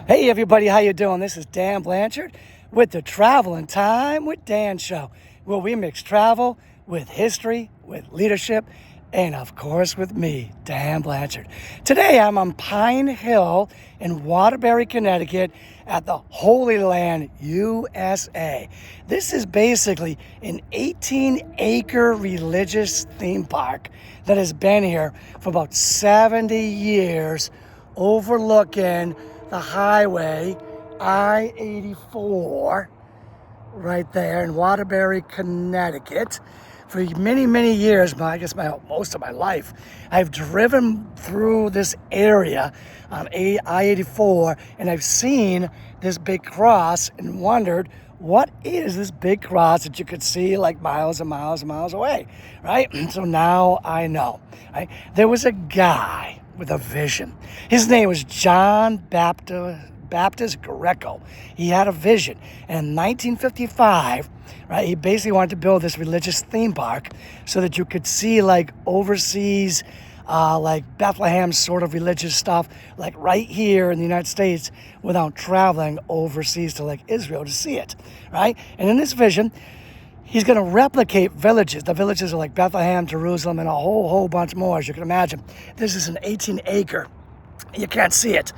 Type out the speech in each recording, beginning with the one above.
Hey everybody, how you doing? This is Dan Blanchard with the Traveling Time with Dan show, where we mix travel with history, with leadership, and of course with me, Dan Blanchard. Today I'm on Pine Hill in Waterbury, Connecticut at the Holy Land, USA. This is basically an 18-acre religious theme park that has been here for about 70 years, overlooking the highway I-84 right there in Waterbury, Connecticut. For many, many years, most of my life, I've driven through this area on I-84, and I've seen this big cross and wondered, what is this big cross that you could see like miles and miles and miles away, right? So now I know, right? There was a guy with a vision. His name was John Baptist Greco. He had a vision. And in 1955, right, he basically wanted to build this religious theme park so that you could see like overseas, like Bethlehem sort of religious stuff, like right here in the United States without traveling overseas to like Israel to see it, right? And in this vision, he's going to replicate villages. The villages are like Bethlehem, Jerusalem, and a whole bunch more, as you can imagine. This is an 18-acre. You can't see it,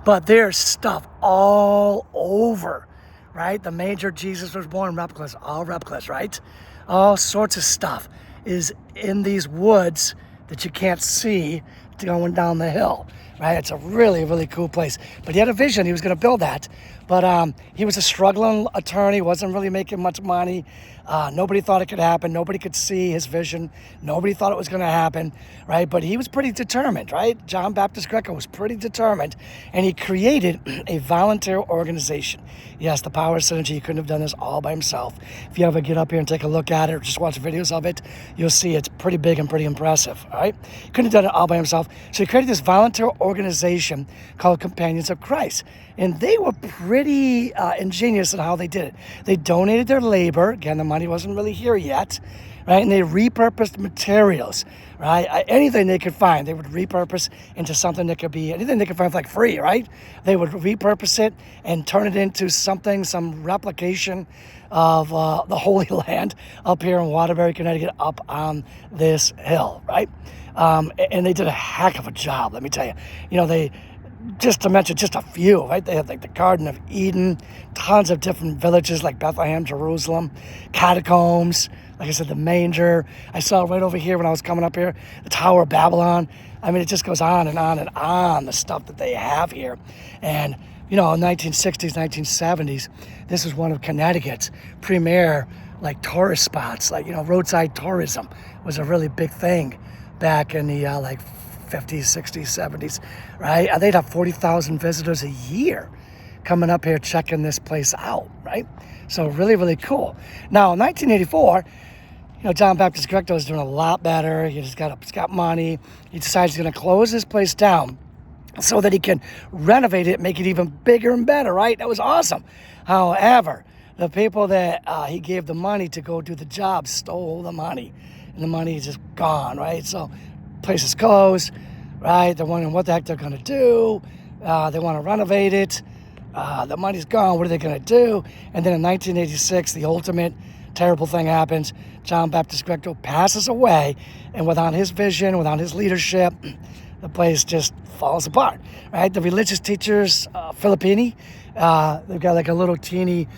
but there's stuff all over, right? The manger Jesus was born, replicas, all replicas, right? All sorts of stuff is in these woods that you can't see going down the hill, right? It's a really, really cool place. But he had a vision. He was going to build that. But he was a struggling attorney, wasn't really making much money. Nobody thought it could happen. Nobody could see his vision. Nobody thought it was going to happen, right? But he was pretty determined, right? John Baptist Greco was pretty determined, and he created a volunteer organization. Yes, the power of synergy. He couldn't have done this all by himself. If you ever get up here and take a look at it or just watch videos of it, you'll see it's pretty big and pretty impressive, all right? He couldn't have done it all by himself. So he created this volunteer organization called Companions of Christ. And they were pretty ingenious in how they did it. They donated their labor. Again, the money wasn't really here yet, right? And they repurposed materials, right? Anything they could find, they would repurpose into something that could be, anything they could find for like free, right? They would repurpose it and turn it into something, some replication of the Holy Land up here in Waterbury, Connecticut, up on this hill, right? And they did a heck of a job, let me tell you. You know, just to mention just a few, right? They had like the Garden of Eden, tons of different villages like Bethlehem, Jerusalem, catacombs, like I said, the manger. I saw right over here when I was coming up here, the Tower of Babel. I mean, it just goes on and on and on, the stuff that they have here. And, you know, in 1960s, 1970s, this was one of Connecticut's premier, like, tourist spots. Like, you know, roadside tourism was a really big thing back in the, 50s, 60s, 70s, right? They'd have 40,000 visitors a year coming up here checking this place out, right? So really, really cool. Now, in 1984, you know, John Baptist Greco is doing a lot better. He's got money. He decides he's going to close this place down so that he can renovate it, make it even bigger and better, right? That was awesome. However, the people that he gave the money to go do the job stole the money, and the money is just gone, right? So place is closed, right? They're wondering what the heck they're going to do. They want to renovate it. The money's gone. What are they going to do? And then in 1986, the ultimate terrible thing happens. John Baptist Greco passes away, and without his vision, without his leadership, the place just falls apart, right? The religious teachers, Filippini, they've got like a little teeny,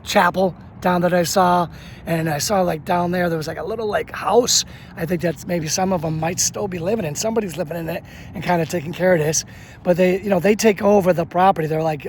chapel down that I saw, and I saw like down there was like a little like house. I think that's maybe some of them might still be living in. Somebody's living in it and kind of taking care of this, but they take over the property. They're like,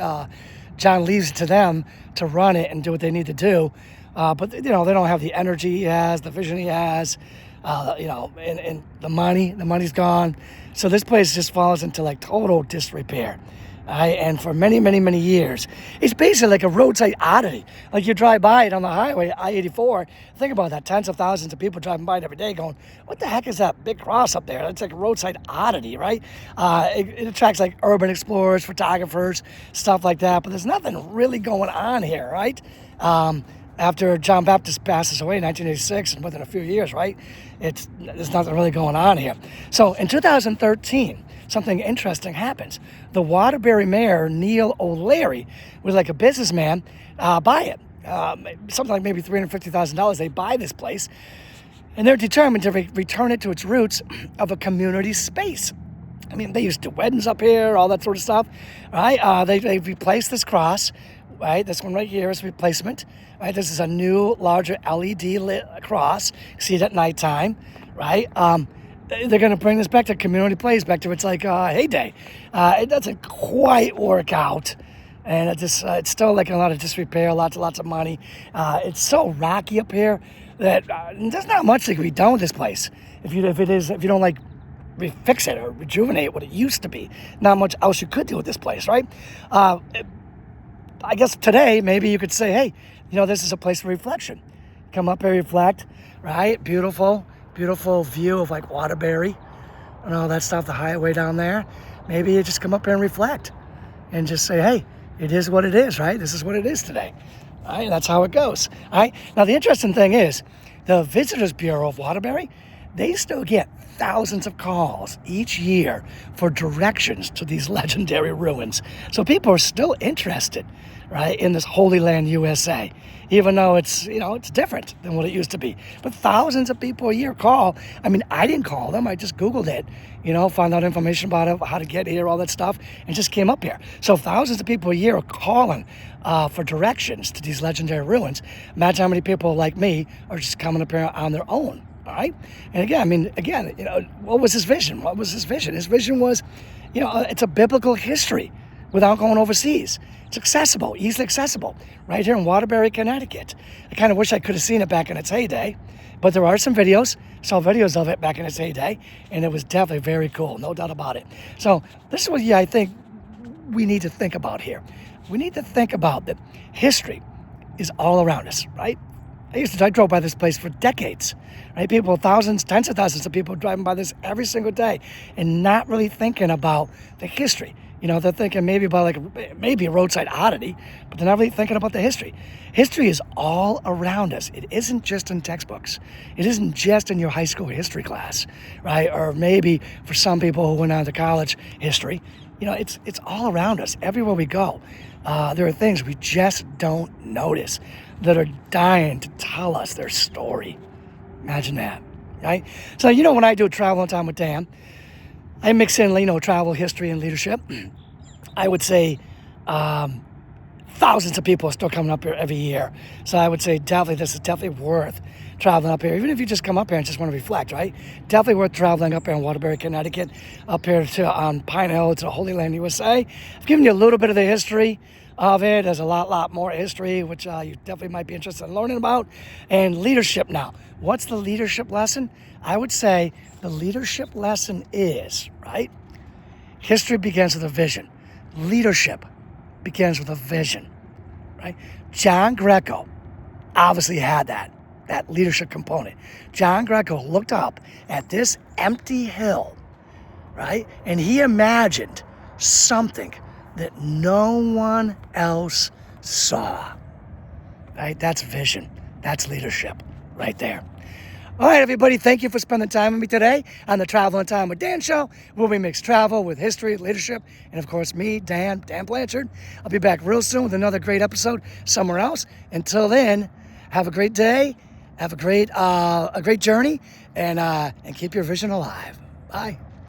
John leaves it to them to run it and do what they need to do, but they don't have the energy he has, the vision he has, and the money's gone. So this place just falls into like total disrepair. And for many, many, many years, it's basically like a roadside oddity. Like you drive by it on the highway, I-84. Think about that, tens of thousands of people driving by it every day going, what the heck is that big cross up there? That's like a roadside oddity, right? It attracts like urban explorers, photographers, stuff like that, but there's nothing really going on here, right? After John Baptist passes away in 1986, and within a few years, right, there's nothing really going on here. So in 2013, something interesting happens. The Waterbury mayor, Neil O'Leary, was like a businessman, buy it. Something like maybe $350,000. They buy this place, and they're determined to return it to its roots of a community space. I mean, they used to do weddings up here, all that sort of stuff, right? They replaced this cross, right? This one right here is replacement, right? This is a new, larger LED lit cross. You see it at nighttime, right? They're going to bring this back to community place, back to its like heyday. It doesn't quite work out, and it's still like a lot of disrepair, lots of money. It's so rocky up here that there's not much that can be done with this place. If you don't like refix it or rejuvenate what it used to be, not much else you could do with this place, right? I guess today maybe you could say, hey, this is a place for reflection. Come up here, reflect, right? Beautiful view of like Waterbury and all that stuff, the highway down there. Maybe you just come up here and reflect and just say, hey, it is what it is, right? This is what it is today. All right, that's how it goes. All right. Now the interesting thing is, the Visitors Bureau of Waterbury, they still get thousands of calls each year for directions to these legendary ruins. So people are still interested, right, in this Holy Land USA, even though it's different than what it used to be. But thousands of people a year call. I mean, I didn't call them. I just Googled it, found out information about it, how to get here, all that stuff, and just came up here. So thousands of people a year are calling for directions to these legendary ruins. Imagine how many people like me are just coming up here on their own. All right. And again, what was his vision? What was his vision? His vision was, it's a biblical history without going overseas. It's accessible, easily accessible, right here in Waterbury, Connecticut. I kind of wish I could have seen it back in its heyday, but there are some videos. Saw videos of it back in its heyday, and it was definitely very cool, no doubt about it. So this is what I think we need to think about here. We need to think about that history is all around us, right? I drove by this place for decades, right? People, thousands, tens of thousands of people driving by this every single day and not really thinking about the history. They're thinking maybe about maybe a roadside oddity, but they're not really thinking about the history. History is all around us. It isn't just in textbooks. It isn't just in your high school history class, right? Or maybe for some people who went on to college history. It's all around us. Everywhere we go, there are things we just don't notice that are dying to tell us their story. Imagine that, right? So, when I do Travel Time with Dan, I mix in, travel, history, and leadership. I would say thousands of people are still coming up here every year. So I would say this is definitely worth traveling up here. Even if you just come up here and just want to reflect, right? Definitely worth traveling up here in Waterbury, Connecticut, up here to Pine Hill to the Holy Land USA. I've given you a little bit of the history of it. There's a lot more history, which you definitely might be interested in learning about. And leadership now. What's the leadership lesson? I would say the leadership lesson is, right? History begins with a vision. Leadership begins with a vision, right? John Greco obviously had that leadership component. John Greco looked up at this empty hill, right? And he imagined something that no one else saw, right? That's vision. That's leadership right there. All right, everybody, thank you for spending time with me today on the Travel and Time with Dan show, where we mix travel with history, leadership, and of course me, Dan Blanchard. I'll be back real soon with another great episode somewhere else. Until then, have a great day, have a great journey, and keep your vision alive. Bye.